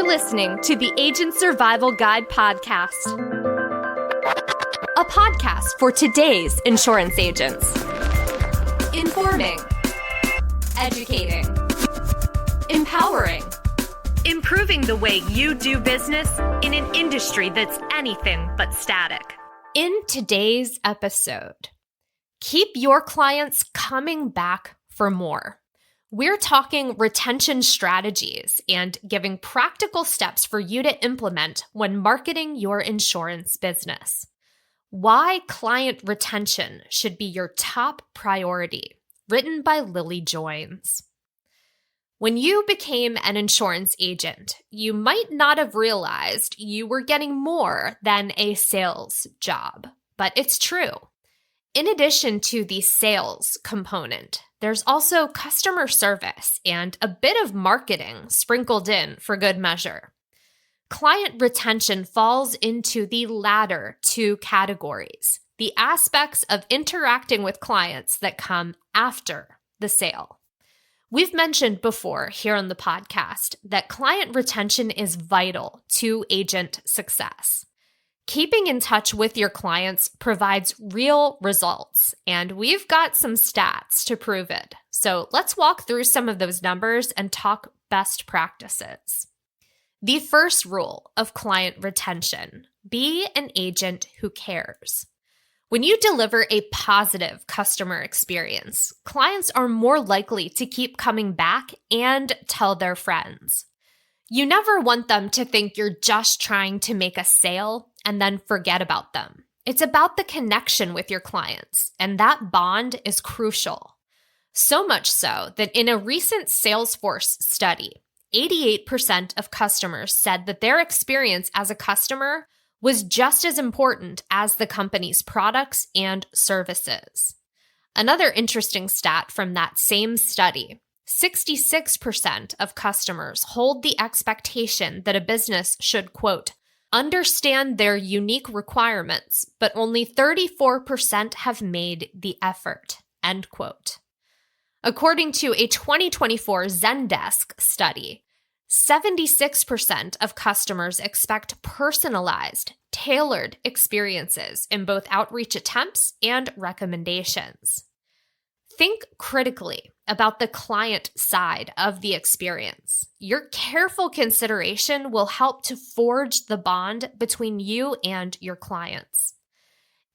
listening to the Agent Survival Guide podcast, a podcast for today's insurance agents. Informing, educating, empowering, improving the way you do business in an industry that's anything but static. In today's episode, keep your clients coming back for more. We're talking retention strategies and giving practical steps for you to implement when marketing your insurance business. Why client retention should be your top priority, written by Lily Joines. When you became an insurance agent, you might not have realized you were getting more than a sales job, but it's true. In addition to the sales component, there's also customer service and a bit of marketing sprinkled in for good measure. Client retention falls into the latter two categories, the aspects of interacting with clients that come after the sale. We've mentioned before here on the podcast that client retention is vital to agent success. Keeping in touch with your clients provides real results, and we've got some stats to prove it. So let's walk through some of those numbers and talk best practices. The first rule of client retention: be an agent who cares. When you deliver a positive customer experience, clients are more likely to keep coming back and tell their friends. You never want them to think you're just trying to make a sale and then forget about them. It's about the connection with your clients, and that bond is crucial. So much so that in a recent Salesforce study, 88% of customers said that their experience as a customer was just as important as the company's products and services. Another interesting stat from that same study: 66% of customers hold the expectation that a business should, quote, understand their unique requirements, but only 34% have made the effort, end quote. According to a 2024 Zendesk study, 76% of customers expect personalized, tailored experiences in both outreach attempts and recommendations. Think critically about the client side of the experience. Your careful consideration will help to forge the bond between you and your clients.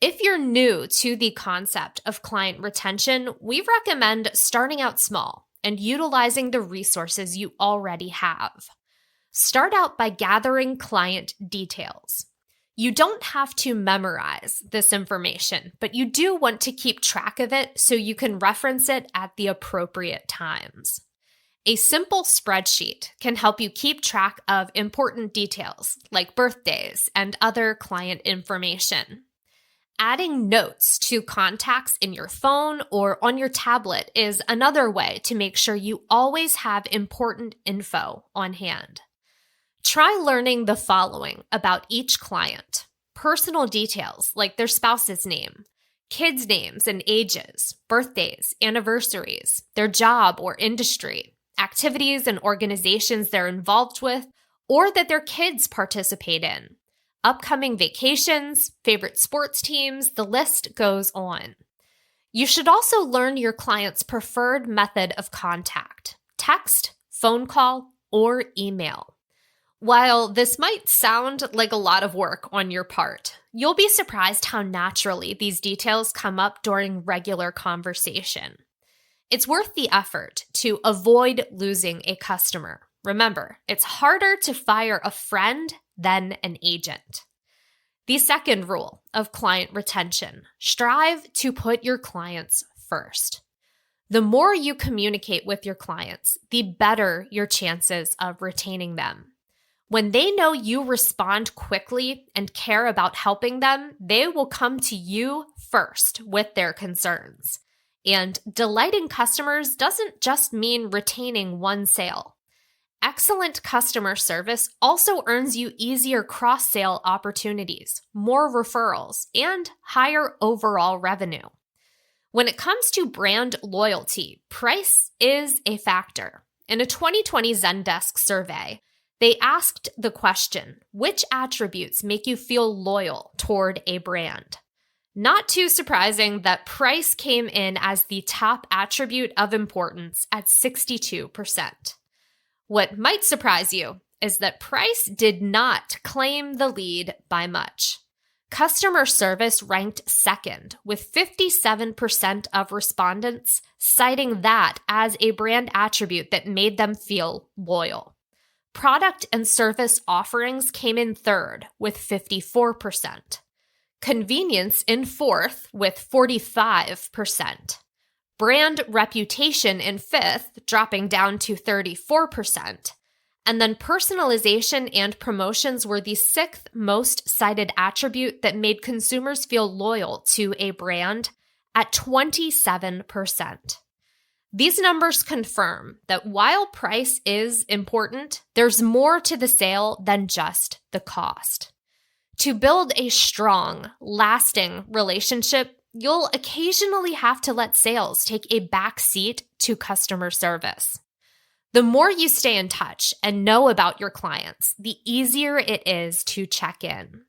If you're new to the concept of client retention, we recommend starting out small and utilizing the resources you already have. Start out by gathering client details. You don't have to memorize this information, but you do want to keep track of it so you can reference it at the appropriate times. A simple spreadsheet can help you keep track of important details like birthdays and other client information. Adding notes to contacts in your phone or on your tablet is another way to make sure you always have important info on hand. Try learning the following about each client: personal details like their spouse's name, kids' names and ages, birthdays, anniversaries, their job or industry, activities and organizations they're involved with or that their kids participate in, upcoming vacations, favorite sports teams, the list goes on. You should also learn your client's preferred method of contact: text, phone call, or email. While this might sound like a lot of work on your part, you'll be surprised how naturally these details come up during regular conversation. It's worth the effort to avoid losing a customer. Remember, it's harder to fire a friend than an agent. The second rule of client retention: strive to put your clients first. The more you communicate with your clients, the better your chances of retaining them. When they know you respond quickly and care about helping them, they will come to you first with their concerns. And delighting customers doesn't just mean retaining one sale. Excellent customer service also earns you easier cross-sale opportunities, more referrals, and higher overall revenue. When it comes to brand loyalty, price is a factor. In a 2020 Zendesk survey, They asked the question, which attributes make you feel loyal toward a brand? Not too surprising that price came in as the top attribute of importance at 62%. What might surprise you is that price did not claim the lead by much. Customer service ranked second, with 57% of respondents citing that as a brand attribute that made them feel loyal. Product and service offerings came in third, with 54%. Convenience in fourth, with 45%. Brand reputation in fifth, dropping down to 34%. And then personalization and promotions were the sixth most cited attribute that made consumers feel loyal to a brand at 27%. These numbers confirm that while price is important, there's more to the sale than just the cost. To build a strong, lasting relationship, you'll occasionally have to let sales take a back seat to customer service. The more you stay in touch and know about your clients, the easier it is to check in.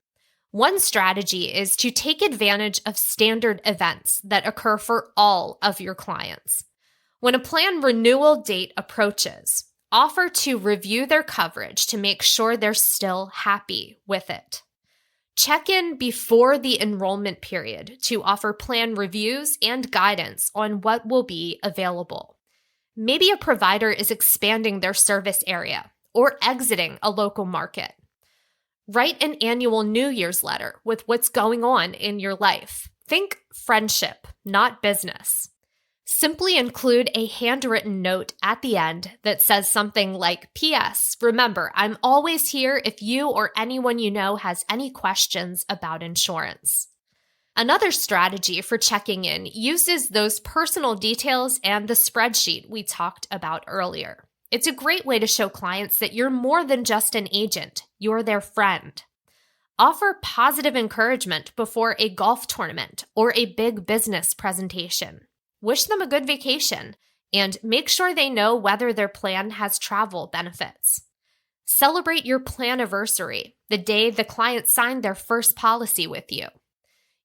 One strategy is to take advantage of standard events that occur for all of your clients. When a plan renewal date approaches, offer to review their coverage to make sure they're still happy with it. Check in before the enrollment period to offer plan reviews and guidance on what will be available. Maybe a provider is expanding their service area or exiting a local market. Write an annual New Year's letter with what's going on in your life. Think friendship, not business. Simply include a handwritten note at the end that says something like, P.S. Remember, I'm always here if you or anyone you know has any questions about insurance. Another strategy for checking in uses those personal details and the spreadsheet we talked about earlier. It's a great way to show clients that you're more than just an agent, you're their friend. Offer positive encouragement before a golf tournament or a big business presentation. Wish them a good vacation and make sure they know whether their plan has travel benefits. Celebrate your planiversary, the day the client signed their first policy with you.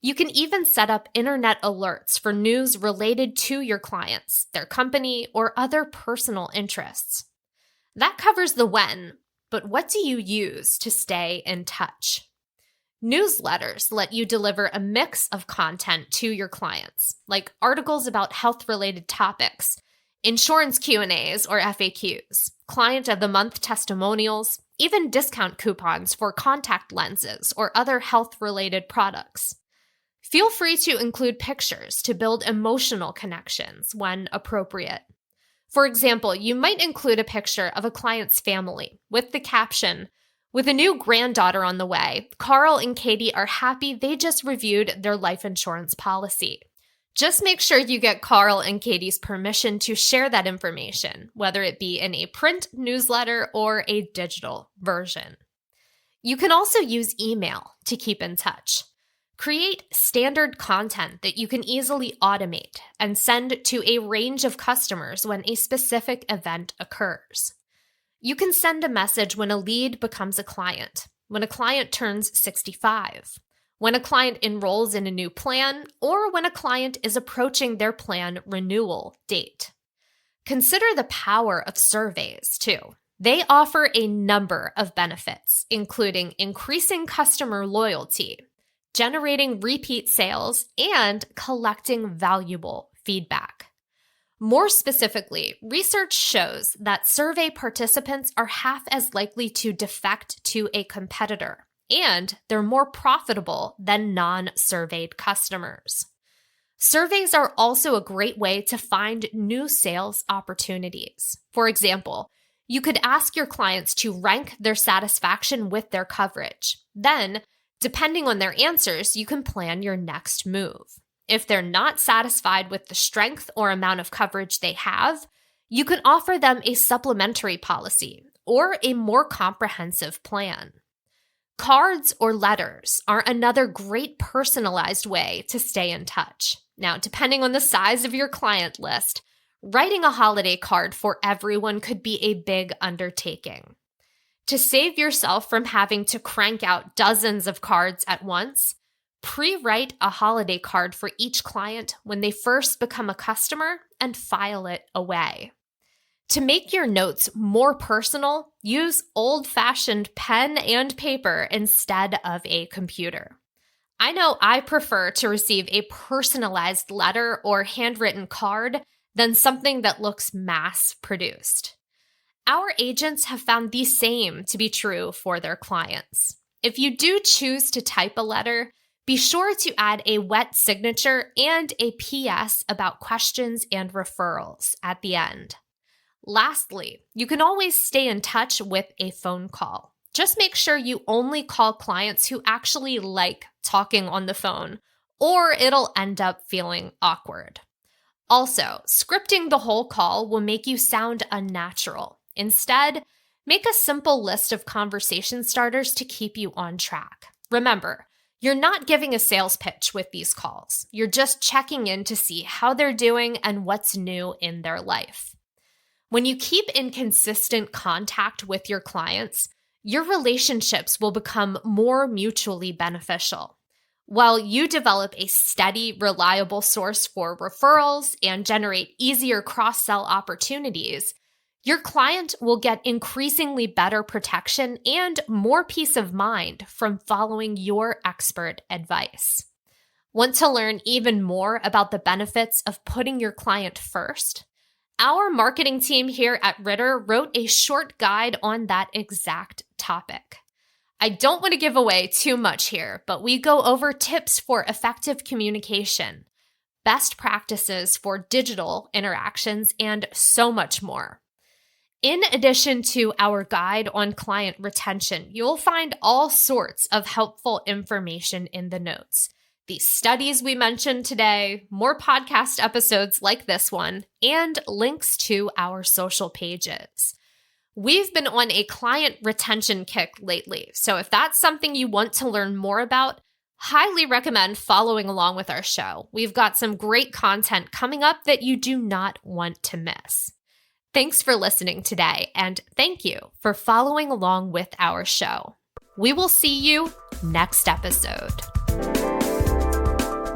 You can even set up internet alerts for news related to your clients, their company, or other personal interests. That covers the when, but what do you use to stay in touch? Newsletters let you deliver a mix of content to your clients, like articles about health-related topics, insurance Q&As or FAQs, client of the month testimonials, even discount coupons for contact lenses or other health-related products. Feel free to include pictures to build emotional connections when appropriate. For example, you might include a picture of a client's family with the caption, "With a new granddaughter on the way, Carl and Katie are happy they just reviewed their life insurance policy." Just make sure you get Carl and Katie's permission to share that information, whether it be in a print newsletter or a digital version. You can also use email to keep in touch. Create standard content that you can easily automate and send to a range of customers when a specific event occurs. You can send a message when a lead becomes a client, when a client turns 65, when a client enrolls in a new plan, or when a client is approaching their plan renewal date. Consider the power of surveys, too. They offer a number of benefits, including increasing customer loyalty, generating repeat sales, and collecting valuable feedback. More specifically, research shows that survey participants are half as likely to defect to a competitor, and they're more profitable than non-surveyed customers. Surveys are also a great way to find new sales opportunities. For example, you could ask your clients to rank their satisfaction with their coverage. Then, depending on their answers, you can plan your next move. If they're not satisfied with the strength or amount of coverage they have, you can offer them a supplementary policy or a more comprehensive plan. Cards or letters are another great personalized way to stay in touch. Now, depending on the size of your client list, writing a holiday card for everyone could be a big undertaking. To save yourself from having to crank out dozens of cards at once, pre-write a holiday card for each client when they first become a customer and file it away. To make your notes more personal, use old-fashioned pen and paper instead of a computer. I know I prefer to receive a personalized letter or handwritten card than something that looks mass-produced. Our agents have found the same to be true for their clients. If you do choose to type a letter, be sure to add a wet signature and a PS about questions and referrals at the end. Lastly, you can always stay in touch with a phone call. Just make sure you only call clients who actually like talking on the phone, or it'll end up feeling awkward. Also, scripting the whole call will make you sound unnatural. Instead, make a simple list of conversation starters to keep you on track. Remember, you're not giving a sales pitch with these calls. You're just checking in to see how they're doing and what's new in their life. When you keep in consistent contact with your clients, your relationships will become more mutually beneficial. While you develop a steady, reliable source for referrals and generate easier cross-sell opportunities, your client will get increasingly better protection and more peace of mind from following your expert advice. Want to learn even more about the benefits of putting your client first? Our marketing team here at Ritter wrote a short guide on that exact topic. I don't want to give away too much here, but we go over tips for effective communication, best practices for digital interactions, and so much more. In addition to our guide on client retention, you'll find all sorts of helpful information in the notes. These studies we mentioned today, more podcast episodes like this one, and links to our social pages. We've been on a client retention kick lately, so if that's something you want to learn more about, highly recommend following along with our show. We've got some great content coming up that you do not want to miss. Thanks for listening today, and thank you for following along with our show. We will see you next episode.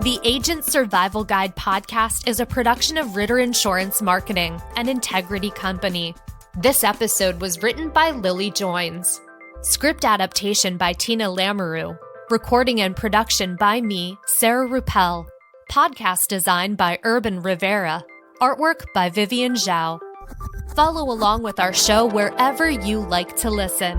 The Agent Survival Guide podcast is a production of Ritter Insurance Marketing, an Integrity company. This episode was written by Lily Joins. Script adaptation by Tina Lamoureux. Recording and production by me, Sarah Ruppel. Podcast design by Urban Rivera. Artwork by Vivian Zhao. Follow along with our show wherever you like to listen.